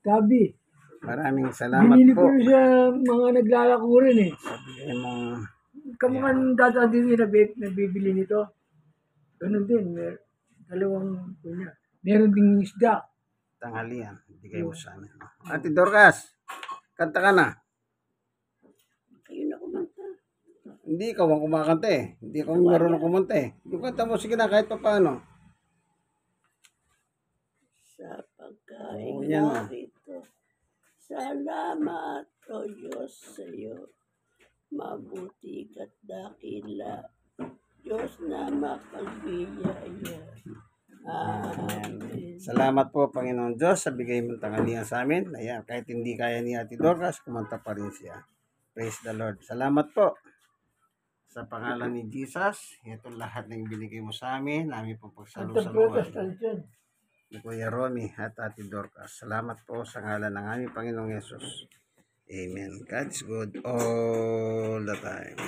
Sabi, Maraming salamat binili po. ko rin sa mga naglalako rin eh. Sabihin mo, Kamukhang dadaan din yung nabibili nito. Ganun din, dalawang kunya. Meron ding isda. tanghalian. Bigay mo sa amin. Ate Dorcas, kanta ka na. Ayun na kumanta. Hindi ikaw ang kumakanta eh. Hindi ako marunong kumanta eh. Yung kanta mo, sige na kahit pa paano. Sa pagkain Oo, yan o. narito. Salamat, O Diyos, sa iyo. Mabuti ka't dakila. Diyos na mapagbiyaya. Amen. Salamat po, Panginoon Diyos, sa bigay mong tanghalian sa amin. Ayan, kahit hindi kaya ni Ate Dorcas, kumanta pa rin siya. Praise the Lord. Salamat po. Sa pangalan ni Jesus, ito lahat ng binigay mo sa amin. Namin po Ang pagsalusaluhan protestal dyan. ni Kuya Romy at Ate Dorcas. Salamat po sa ngalan ng aming Panginoong Yesus. Amen. God is good all the time.